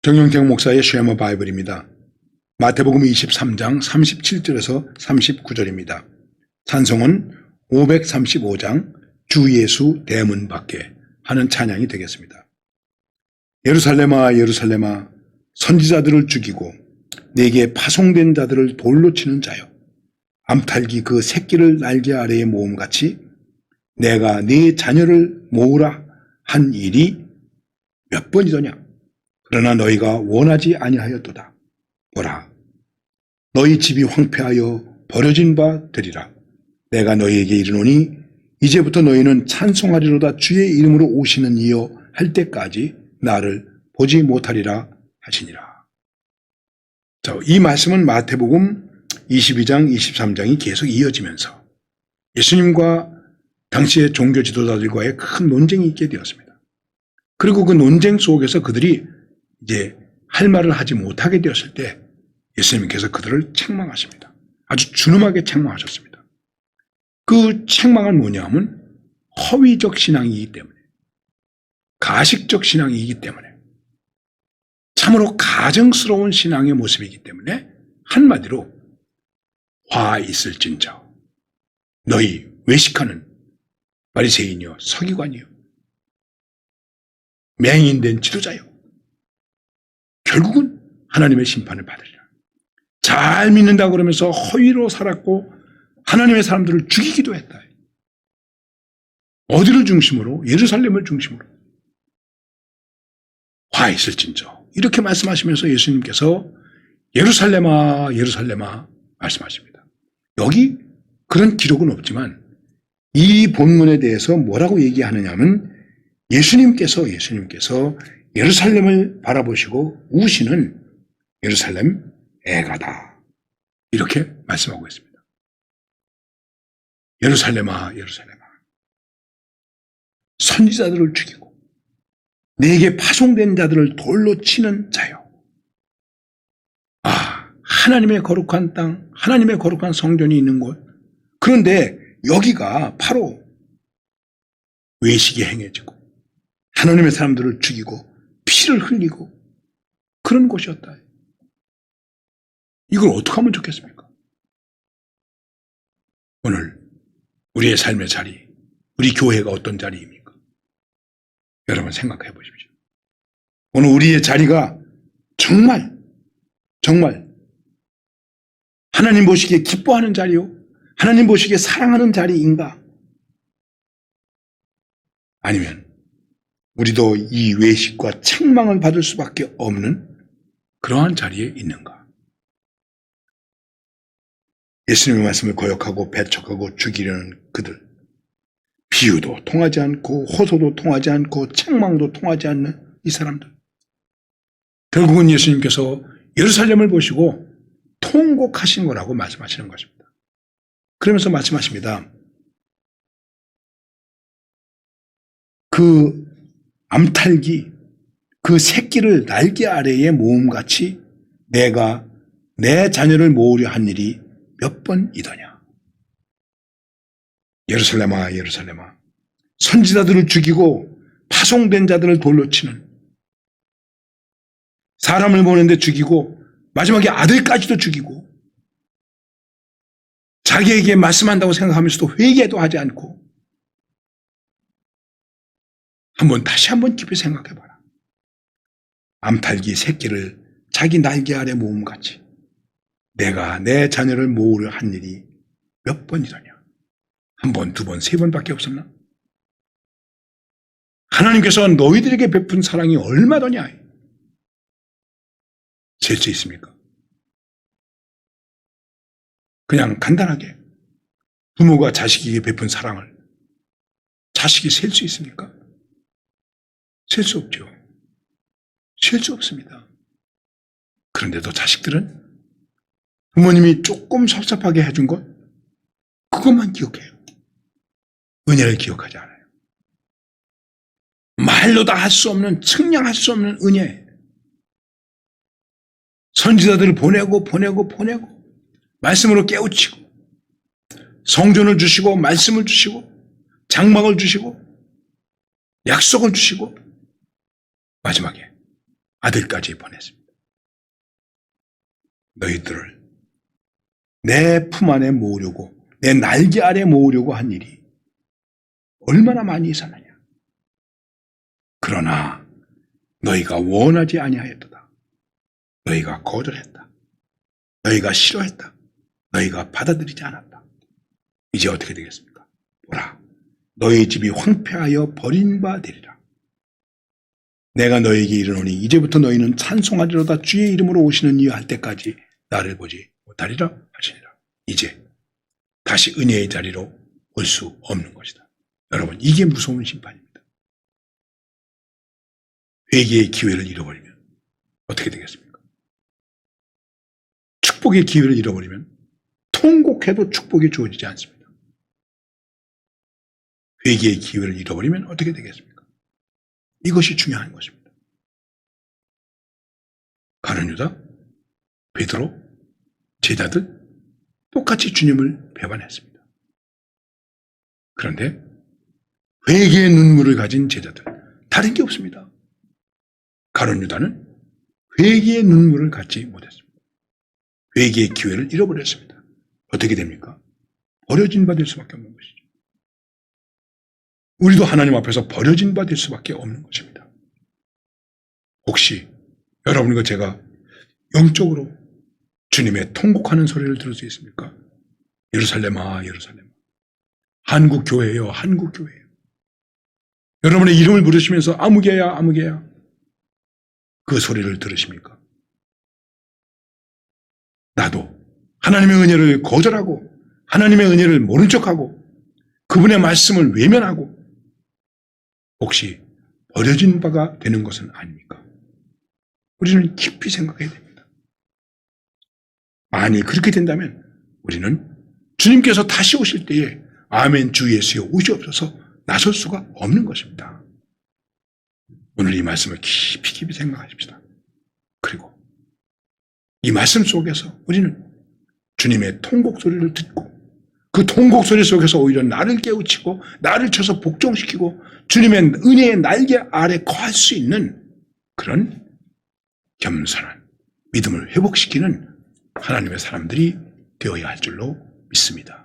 정영택 목사의 쉐마 바이블입니다. 마태복음 23장 37절에서 39절입니다. 찬송은 535장 주 예수 대문 밖에 하는 찬양이 되겠습니다. 예루살렘아 예루살렘아 선지자들을 죽이고 내게 파송된 자들을 돌로 치는 자여, 암탉이 그 새끼를 날개 아래에 모음같이 내가 네 자녀를 모으라 한 일이 몇 번이더냐. 그러나 너희가 원하지 아니하였도다. 보라, 너희 집이 황폐하여 버려진 바 되리라. 내가 너희에게 이르노니 이제부터 너희는 찬송하리로다. 주의 이름으로 오시는 이여 할 때까지 나를 보지 못하리라 하시니라. 자, 이 말씀은 마태복음 22장 23장이 계속 이어지면서 예수님과 당시의 종교 지도자들과의 큰 논쟁이 있게 되었습니다. 그리고 그 논쟁 속에서 그들이 이제 할 말을 하지 못하게 되었을 때 예수님께서 그들을 책망하십니다. 아주 준엄하게 책망하셨습니다. 그 책망은 뭐냐 하면 허위적 신앙이기 때문에, 가식적 신앙이기 때문에, 참으로 가증스러운 신앙의 모습이기 때문에 한마디로 화 있을진저 너희 외식하는 바리새인이여 서기관이여 맹인된 지도자여 결국은 하나님의 심판을 받으리라. 잘 믿는다 그러면서 허위로 살았고 하나님의 사람들을 죽이기도 했다. 어디를 중심으로? 예루살렘을 중심으로. 화 있을진저 이렇게 말씀하시면서 예수님께서 예루살렘아 예루살렘아 말씀하십니다. 여기 그런 기록은 없지만 이 본문에 대해서 뭐라고 얘기하느냐면 예수님께서 예루살렘을 바라보시고 우시는 예루살렘 애가다 이렇게 말씀하고 있습니다. 예루살렘아 예루살렘아 선지자들을 죽이고 내게 파송된 자들을 돌로 치는 자여. 하나님의 거룩한 땅, 하나님의 거룩한 성전이 있는 곳. 그런데 여기가 바로 외식이 행해지고 하나님의 사람들을 죽이고 피를 흘리고 그런 곳이었다. 이걸 어떻게 하면 좋겠습니까? 오늘 우리의 삶의 자리, 우리 교회가 어떤 자리입니까? 여러분 생각해 보십시오. 오늘 우리의 자리가 정말 하나님 보시기에 기뻐하는 자리요? 하나님 보시기에 사랑하는 자리인가? 아니면 우리도 이 외식과 책망을 받을 수밖에 없는 그러한 자리에 있는가? 예수님의 말씀을 거역하고 배척하고 죽이려는 그들, 비유도 통하지 않고 호소도 통하지 않고 책망도 통하지 않는 이 사람들, 결국은 예수님께서 예루살렘을 보시고 통곡하신 거라고 말씀하시는 것입니다. 그러면서 말씀하십니다. 그 암탉이 그 새끼를 날개 아래에 모음같이 내가 내 자녀를 모으려 한 일이 몇 번이더냐. 예루살렘아 예루살렘아 선지자들을 죽이고 파송된 자들을 돌로 치는, 사람을 보내는데 죽이고 마지막에 아들까지도 죽이고 자기에게 말씀한다고 생각하면서도 회개도 하지 않고, 다시 한번 깊이 생각해봐라. 암탉이 새끼를 자기 날개 아래 모음같이 내가 내 자녀를 모으려 한 일이 몇 번이더냐. 한 번, 두 번, 세 번밖에 없었나? 하나님께서 너희들에게 베푼 사랑이 얼마더냐? 셀 수 있습니까? 그냥 간단하게 부모가 자식에게 베푼 사랑을 자식이 셀 수 있습니까? 셀 수 없죠. 셀 수 없습니다. 그런데도 자식들은 부모님이 조금 섭섭하게 해준 것, 그것만 기억해요. 은혜를 기억하지 않아요. 말로 다 할 수 없는, 측량할 수 없는 은혜. 선지자들을 보내고 말씀으로 깨우치고 성전을 주시고 말씀을 주시고 장막을 주시고 약속을 주시고 마지막에 아들까지 보냈습니다. 너희들을 내 품 안에 모으려고, 내 날개 아래 모으려고 한 일이 얼마나 많이 있었느냐. 그러나 너희가 원하지 아니하였도다. 너희가 거절했다. 너희가 싫어했다. 너희가 받아들이지 않았다. 이제 어떻게 되겠습니까? 보라, 너희 집이 황폐하여 버린 바 되리라. 내가 너희에게 이르노니 이제부터 너희는 찬송하리로다. 주의 이름으로 오시는 이여 할 때까지 나를 보지 못하리라 하시니라. 이제 다시 은혜의 자리로 올 수 없는 것이다. 여러분, 이게 무서운 심판입니다. 회개의 기회를 잃어버리면 어떻게 되겠습니까? 축복의 기회를 잃어버리면 통곡해도 축복이 주어지지 않습니다. 회개의 기회를 잃어버리면 어떻게 되겠습니까? 이것이 중요한 것입니다. 가룟 유다, 베드로, 제자들 똑같이 주님을 배반했습니다. 그런데 회개의 눈물을 가진 제자들, 다른 게 없습니다. 가룟 유다는 회개의 눈물을 갖지 못했습니다. 회개의 기회를 잃어버렸습니다. 어떻게 됩니까? 버려진 바 될 수밖에 없는 것이죠. 우리도 하나님 앞에서 버려진 바 될 수밖에 없는 것입니다. 혹시 여러분과 제가 영적으로 주님의 통곡하는 소리를 들을 수 있습니까? 예루살렘아, 예루살렘, 한국 교회요, 한국 교회요. 여러분의 이름을 부르시면서 아무개야, 아무개야, 그 소리를 들으십니까? 나도 하나님의 은혜를 거절하고 하나님의 은혜를 모른 척하고 그분의 말씀을 외면하고 혹시 버려진 바가 되는 것은 아닙니까? 우리는 깊이 생각해야 됩니다. 만일 그렇게 된다면 우리는 주님께서 다시 오실 때에 아멘 주 예수여 오시옵소서 나설 수가 없는 것입니다. 오늘 이 말씀을 깊이 생각하십시다. 그리고 이 말씀 속에서 우리는 주님의 통곡 소리를 듣고 그 통곡 소리 속에서 오히려 나를 깨우치고 나를 쳐서 복종시키고 주님의 은혜의 날개 아래 거할 수 있는 그런 겸손한 믿음을 회복시키는 하나님의 사람들이 되어야 할 줄로 믿습니다.